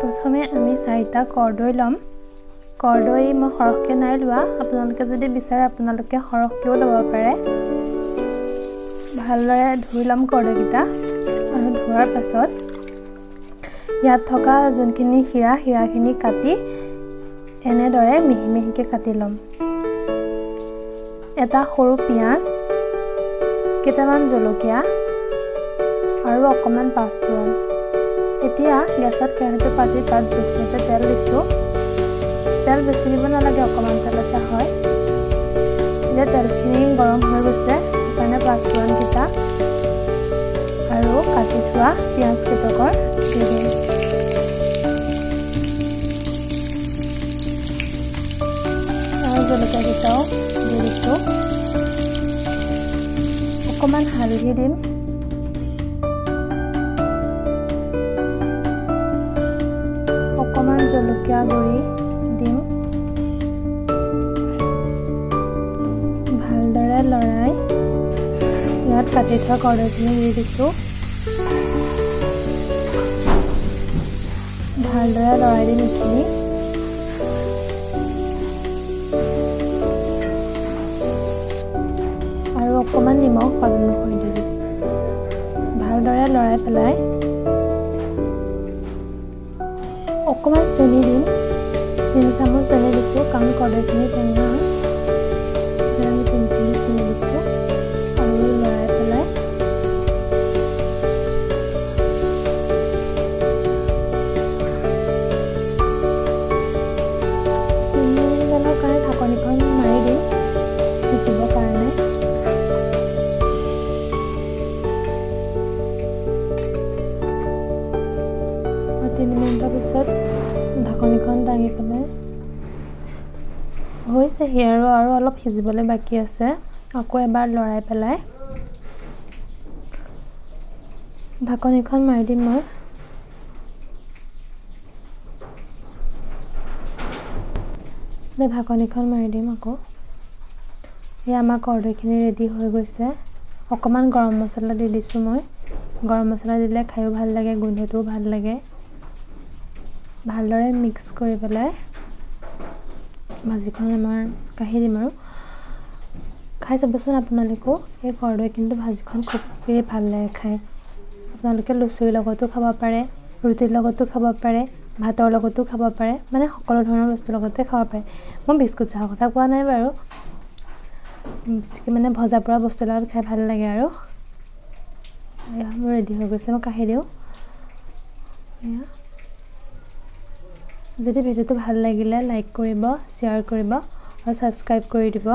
প্ৰথমে আমি 4টা কৰ্দৈ লম কৰ্দৈ মই সৰহকৈ নাই লোৱা আপোনালোকে যদি বিচাৰে আপোনালোকে সৰহকৈও ল'ব পাৰে ভালদৰে ধুই লম কৰ্দৈকেইটা আৰু ধোৱাৰ পাছত ইয়াত থকা যোনখিনি হিৰাখিনি কাটি এনেদৰে মিহি মিহিকৈ কাটি লম এটা সৰু পিয়াজ কেইটামান জলকীয়া আৰু অকমান পাঁচফোৰণ এতিয়া গেছত কেৰাহীটো পাতি তাত জোখমতে তেল দিছোঁ তেল বেছি দিব নালাগে অকমান তেলতে হয় এতিয়া তেলখিনি গৰম হৈ গৈছে সেইকাৰণে পাঁচফোৰণকেইটা আৰু কাটি থোৱা পিয়াজ কেইটকৰ দি দিম আৰু জলকীয়াকেইটাও দি দিছোঁ অকমান হালধি দিম অকমান জলকীয়া গুড়ি দিম ভালদৰে লৰাই ইয়াত কাটি থোৱা কৰ্দৈখিনি দি দিছোঁ ভালদৰে লৰাই দিম এইখিনি আৰু অকমান নিমখ সোৱাদ অনুসৰি দি দিম ভালদৰে লৰাই পেলাই অকমান চেনি দিম 3 চামুচ চেনি দিছোঁ কাৰণ কৰ্দৈখিনি টেঙা আমি 3 চামুচ চেনি দিছোঁ আৰু লৰাই পেলাই মিনিটমানৰ কাৰণে ঢাকনিখন মাৰি দিম সিজিবৰ কাৰণে 3 মিনিটৰ পিছত ঢাকনিখন দাঙি পেলাই হৈছে আৰু অলপ সিজিবলৈ বাকী আছে আকৌ এবাৰ লৰাই পেলাই ঢাকনিখন মাৰি দিম মই ঢাকনিখন মাৰি দিম আকৌ এই আমাৰ কৰ্দৈখিনি ৰেডি হৈ গৈছে অকমান গৰম মছলা দি দিছোঁ মই গৰম মছলা দিলে খায়ো ভাল লাগে গোন্ধটোও ভাল লাগে ভালদৰে মিক্স কৰি পেলাই ভাজিখন আমাৰ কাঢ়ি দিম আৰু খাই চাবচোন আপোনালোকেও এই কৰ্দৈ কিন্তু ভাজিখন খুবেই ভাল লাগে খাই আপোনালোকে লুচিৰ লগতো খাব পাৰে ৰুটিৰ লগতো খাব পাৰে ভাতৰ লগতো খাব পাৰে মানে সকলো ধৰণৰ বস্তুৰ লগতে খাব পাৰে মই বিস্কুট চাহৰ কথা কোৱা নাই বাৰু মানে ভজা পৰা বস্তুৰ লগত খাই ভাল লাগে আৰু এয়া মোৰ ৰেডি হৈ গৈছে মই কাঢ়ি দিওঁ এয়া যদি ভিডিঅ'টো ভাল লাগিলে লাইক কৰিব শ্বেয়াৰ কৰিব আৰু সাবস্ক্ৰাইব কৰি দিব